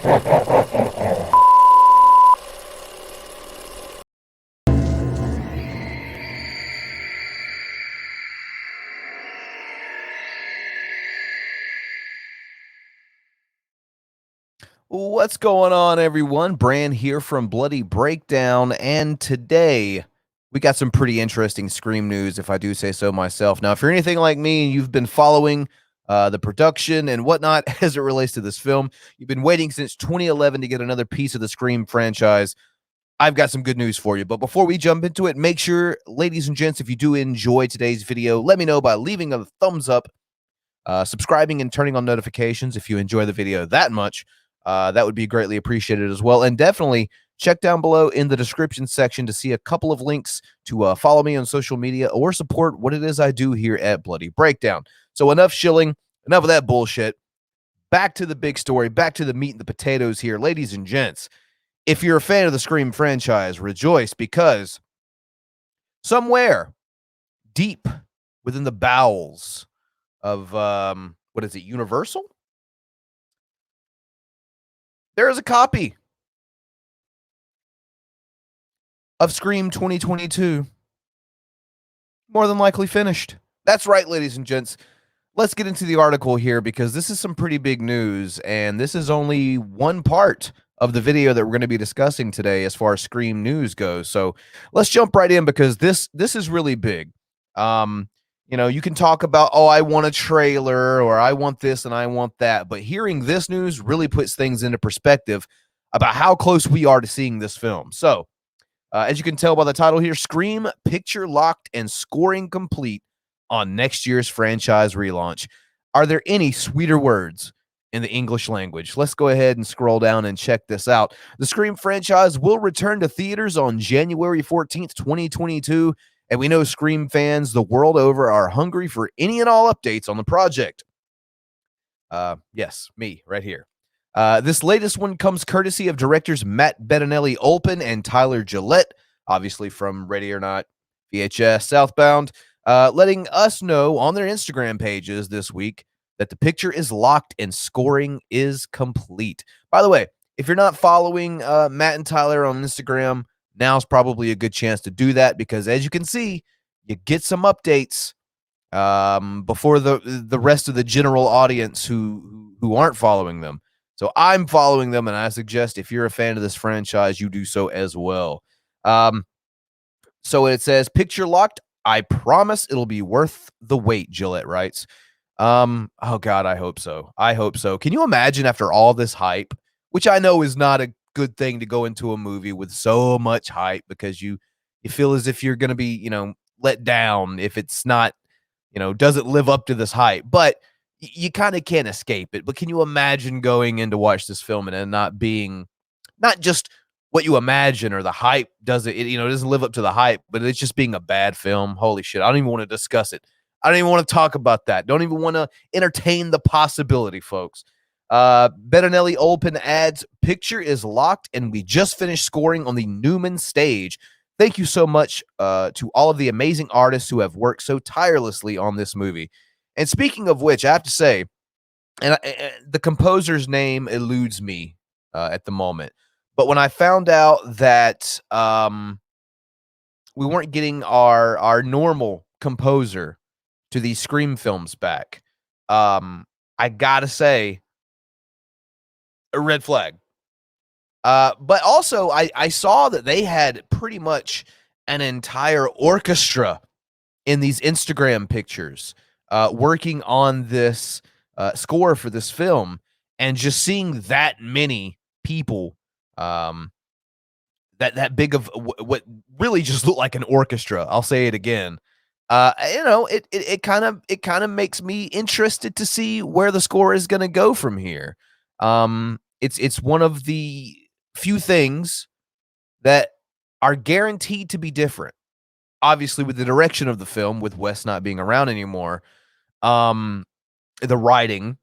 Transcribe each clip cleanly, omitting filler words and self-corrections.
What's going on, everyone? Bran here from Bloody Breakdown, and today we got some pretty interesting Scream news, if I do say so myself. Now, if you're anything like me and you've been following the production and whatnot as it relates to this film, you've been waiting since 2011 to get another piece of the Scream franchise. I've got some good news for you. But before we jump into it, make sure, ladies and gents, if you do enjoy today's video, let me know by leaving a thumbs up, subscribing, and turning on notifications if you enjoy the video that much. That would be greatly appreciated as well. And definitely check down below in the description section to see a couple of links to follow me on social media or support what it is I do here at Bloody Breakdown. So enough shilling, enough of that bullshit. Back to the big story, back to the meat and the potatoes here. Ladies and gents, if you're a fan of the Scream franchise, rejoice, because somewhere deep within the bowels of, what is it, Universal? There is a copy of Scream 2022, more than likely finished. That's right, ladies and gents. Let's get into the article here because this is some pretty big news, and this is only one part of the video that we're going to be discussing today as far as Scream news goes. So let's jump right in because this is really big. You know, you can talk about, oh, I want a trailer or I want this and I want that. But hearing this news really puts things into perspective about how close we are to seeing this film. So, as you can tell by the title here, Scream picture locked and scoring complete on next year's franchise relaunch. Are there any sweeter words in the English language? Let's go ahead and scroll down and check this out. The Scream franchise will return to theaters on January 14th, 2022. And we know Scream fans the world over are hungry for any and all updates on the project. Yes, me right here. This latest one comes courtesy of directors Matt Bettinelli-Olpin and Tyler Gillette, obviously from Ready or Not, VHS, Southbound, letting us know on their Instagram pages this week that the picture is locked and scoring is complete. By the way, if you're not following Matt and Tyler on Instagram, now's probably a good chance to do that because, as you can see, you get some updates before the rest of the general audience who aren't following them. So I'm following them, and I suggest if you're a fan of this franchise, you do so as well. So it says, picture locked. I promise it'll be worth the wait, Gillette writes. Oh, God, I hope so. I hope so. Can you imagine after all this hype, which I know is not a good thing to go into a movie with so much hype because you feel as if you're going to be, you know, let down if it's not, you know, doesn't live up to this hype, but you kind of can't escape it. But can you imagine going in to watch this film and not being, not just what you imagine or the hype doesn't, you know, it doesn't live up to the hype, but it's just being a bad film. Holy shit. I don't even want to discuss it. I don't even want to talk about that. Don't even want to entertain the possibility, folks. Bettinelli-Olpin adds, picture is locked and we just finished scoring on the Newman stage. Thank you so much to all of the amazing artists who have worked so tirelessly on this movie. And speaking of which, I have to say, and the composer's name eludes me at the moment, but when I found out that we weren't getting our normal composer to these Scream films back, I gotta say, a red flag. But also, I saw that they had pretty much an entire orchestra in these Instagram pictures working on this score for this film, and just seeing that many people, that big of what really just looked like an orchestra. I'll say it again. You know, it kind of makes me interested to see where the score is going to go from here. It's one of the few things that are guaranteed to be different. Obviously, with the direction of the film, with Wes not being around anymore, the writing,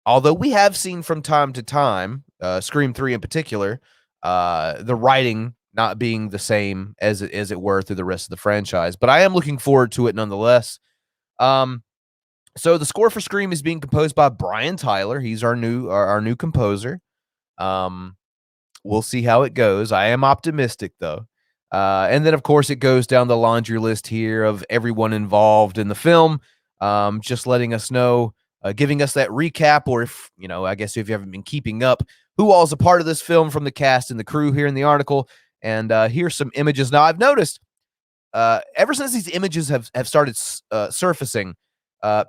although we have seen from time to time, Scream 3 in particular, the writing not being the same as it were through the rest of the franchise. But I am looking forward to it nonetheless. So the score for Scream is being composed by Brian Tyler. He's our new composer. Um, we'll see how it goes. I am optimistic though. And then, of course, it goes down the laundry list here of everyone involved in the film, just letting us know, giving us that recap, or if, I guess if you haven't been keeping up, who all's a part of this film from the cast and the crew here in the article. And here's some images. Now, I've noticed ever since these images have started surfacing,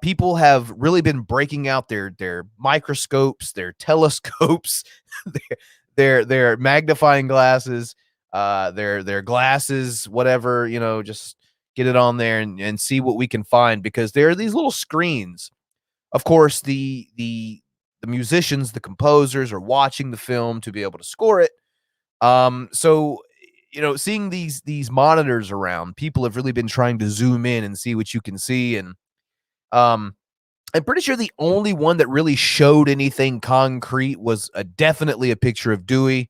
people have really been breaking out their microscopes, their telescopes, their magnifying glasses, their glasses, whatever, just get it on there and see what we can find, because there are these little screens. Of course, the musicians, the composers are watching the film to be able to score it. So seeing these monitors around, people have really been trying to zoom in and see what you can see. And um I'm pretty sure the only one that really showed anything concrete was definitely a picture of Dewey.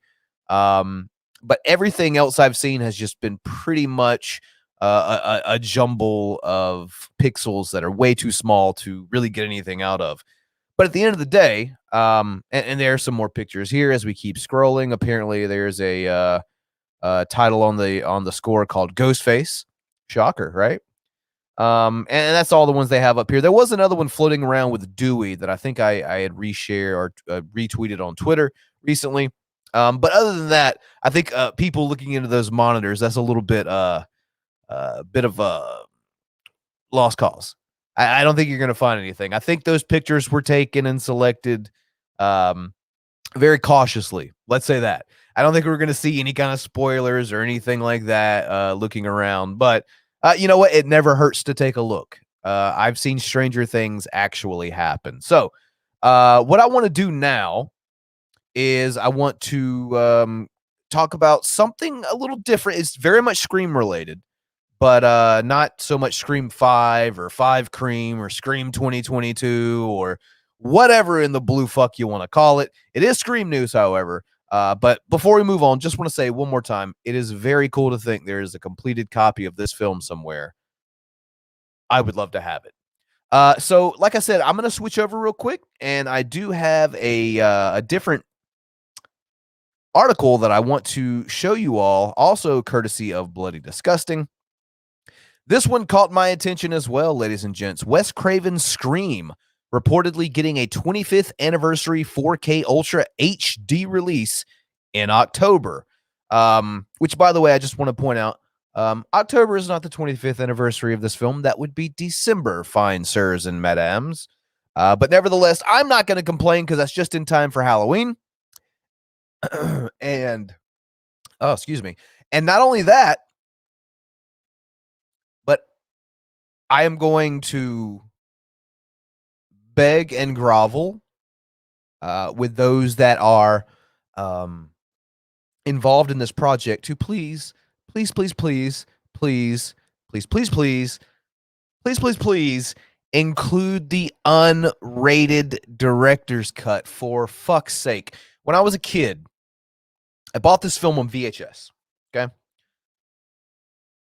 Um, but everything else I've seen has just been pretty much a jumble of pixels that are way too small to really get anything out of. But at the end of the day, and there are some more pictures here as we keep scrolling. Apparently, there's a title on the score called Ghostface. Shocker, right? And that's all the ones they have up here. There was another one floating around with Dewey that I think I had reshared or retweeted on Twitter recently. But other than that, I think people looking into those monitors, that's a little bit bit of a lost cause. I don't think you're going to find anything. I think those pictures were taken and selected um, very cautiously. Let's say that. I don't think we're going to see any kind of spoilers or anything like that looking around. But you know what? It never hurts to take a look. I've seen stranger things actually happen. So, what I want to do now is I want to talk about something a little different. It's very much Scream related, but not so much Scream 5 or 5 Cream or Scream 2022 or whatever in the blue fuck you want to call it. It is Scream news, however. But before we move on, just want to say one more time, it is very cool to think there is a completed copy of this film somewhere. I would love to have it. So, like I said, I'm going to switch over real quick, and I do have a different article that I want to show you all, also courtesy of Bloody Disgusting. This one caught my attention as well, ladies and gents. Wes Craven's Scream reportedly getting a 25th anniversary 4K Ultra HD release in October. Which, by the way, I just want to point out, October is not the 25th anniversary of this film. That would be December, fine sirs and madams. But nevertheless, I'm not going to complain because that's just in time for Halloween. And, oh, excuse me. And not only that, but I am going to beg and grovel with those that are involved in this project to please, please, please, please, please, please, please, please, please, please, please include the unrated director's cut, for fuck's sake. When I was a kid, I bought this film on VHS. Okay.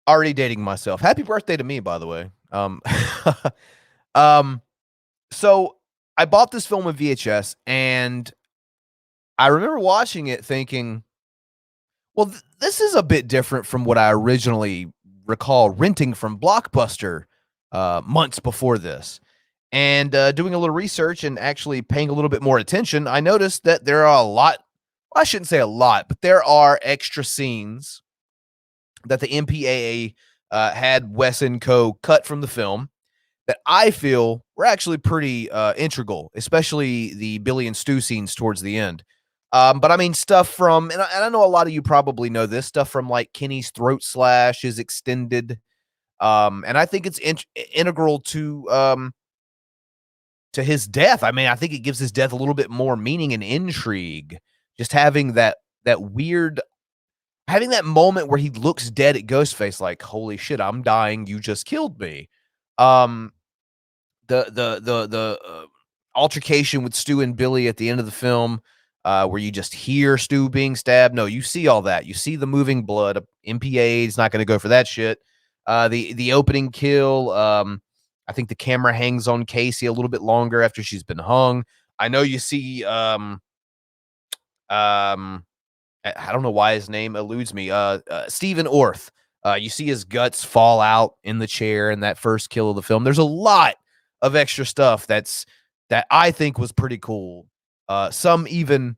Already dating myself. Happy birthday to me, by the way. So I bought this film on VHS, and I remember watching it thinking, well, this is a bit different from what I originally recall renting from Blockbuster months before this. And doing a little research and actually paying a little bit more attention, I noticed that there are a lot, well, I shouldn't say a lot, but there are extra scenes that the MPAA had Wes and Co. cut from the film that I feel were actually pretty integral, especially the Billy and Stu scenes towards the end. But I mean, stuff from, and I know a lot of you probably know this stuff from, like, Kenny's throat slash is extended. And I think it's integral to his death. I mean, I think it gives his death a little bit more meaning and intrigue. Just having that weird, having that moment where he looks dead at Ghostface, like, holy shit, I'm dying. You just killed me. The altercation with Stu and Billy at the end of the film, where you just hear Stu being stabbed. No, you see all that. You see the moving blood. MPA is not going to go for that shit. The opening kill. I think the camera hangs on Casey a little bit longer after she's been hung. I know you see I don't know why his name eludes me. Stephen Orth. You see his guts fall out in the chair in that first kill of the film. There's a lot of extra stuff that I think was pretty cool. Some even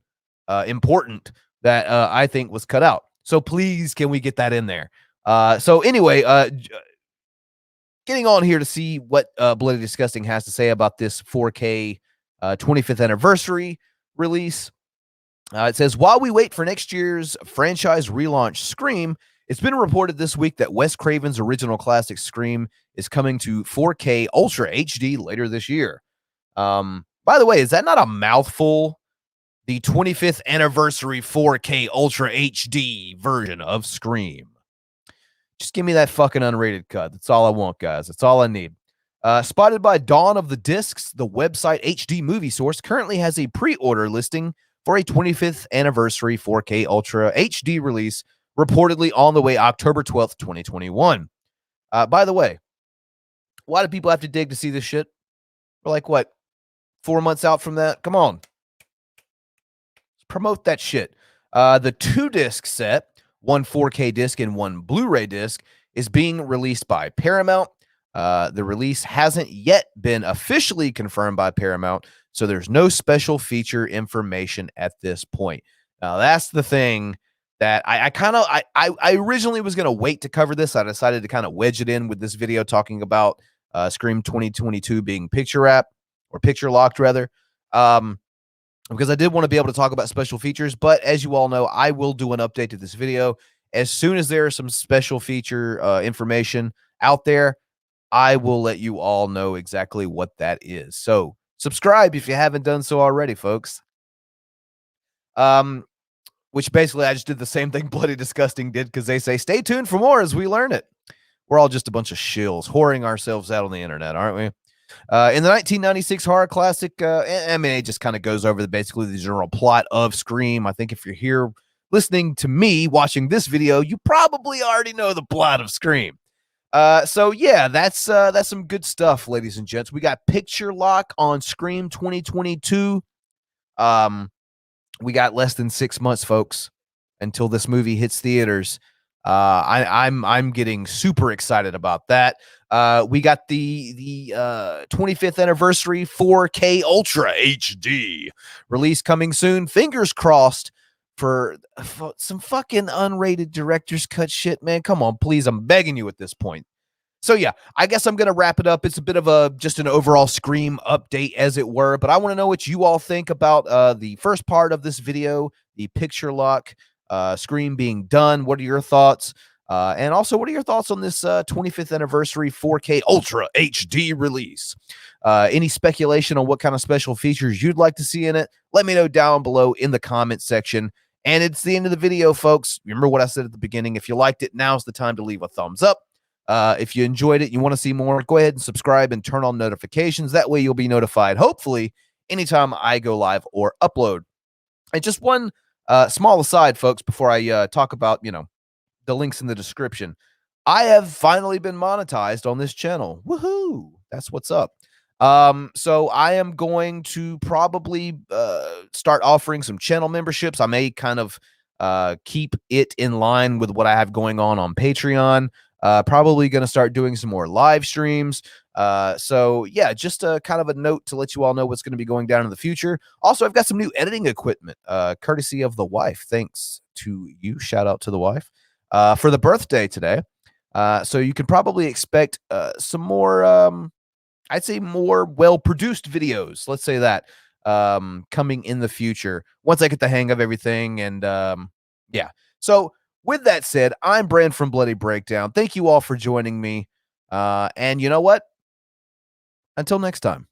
important that I think was cut out. So please, can we get that in there? So anyway, getting on here to see what Bloody Disgusting has to say about this 4K 25th anniversary release. It says, while we wait for next year's franchise relaunch Scream, it's been reported this week that Wes Craven's original classic Scream is coming to 4K Ultra HD later this year. By the way, is that not a mouthful? The 25th anniversary 4K Ultra HD version of Scream. Just give me that fucking unrated cut. That's all I want, guys. That's all I need. Spotted by Dawn of the Discs, the website HD Movie Source currently has a pre-order listing for a 25th anniversary 4K Ultra HD release, reportedly on the way October 12th, 2021. By the way, why do people have to dig to see this shit? We're like, what, 4 months out from that? Come on. Let's promote that shit. The 2-disc set, one 4K disc and one Blu-ray disc, is being released by Paramount. The release hasn't yet been officially confirmed by Paramount, so there's no special feature information at this point. Now, that's the thing that I originally was going to wait to cover this. I decided to kind of wedge it in with this video talking about Scream 2022 being picture wrap or picture locked rather, because I did want to be able to talk about special features. But as you all know, I will do an update to this video as soon as there is some special feature information out there. I will let you all know exactly what that is. So subscribe if you haven't done so already, folks. Which basically I just did the same thing Bloody Disgusting did, because they say stay tuned for more as we learn it. We're all just a bunch of shills whoring ourselves out on the internet, aren't we? In the 1996 horror classic, I mean, it just kind of goes over basically the general plot of Scream. I think if you're here listening to me watching this video, you probably already know the plot of Scream. So yeah, that's some good stuff, ladies and gents. We got picture lock on Scream 2022. We got less than 6 months, folks, until this movie hits theaters. I'm getting super excited about that. We got the 25th anniversary 4K Ultra HD release coming soon. Fingers crossed for some fucking unrated director's cut shit, man. Come on, please. I'm begging you at this point. So yeah, I guess I'm going to wrap it up. It's a bit of just an overall Scream update, as it were, but I want to know what you all think about the first part of this video, the picture lock Scream being done. What are your thoughts? And also, what are your thoughts on this 25th anniversary 4K Ultra HD release? Any speculation on what kind of special features you'd like to see in it? Let me know down below in the comment section. And it's the end of the video, folks. Remember what I said at the beginning. If you liked it, now's the time to leave a thumbs up. If you enjoyed it, you want to see more, go ahead and subscribe and turn on notifications. That way you'll be notified, hopefully, anytime I go live or upload. And just one small aside, folks, before I talk about, the links in the description. I have finally been monetized on this channel. Woohoo! That's what's up. So I am going to probably start offering some channel memberships. I may kind of keep it in line with what I have going on Patreon. Probably going to start doing some more live streams. So yeah, just a kind of a note to let you all know what's going to be going down in the future. Also, I've got some new editing equipment, courtesy of the wife. Thanks to you. Shout out to the wife for the birthday today. So you can probably expect some more, I'd say more well-produced videos. Let's say that coming in the future once I get the hang of everything. And yeah, so with that said, I'm Brand from Bloody Breakdown. Thank you all for joining me. And you know what? Until next time.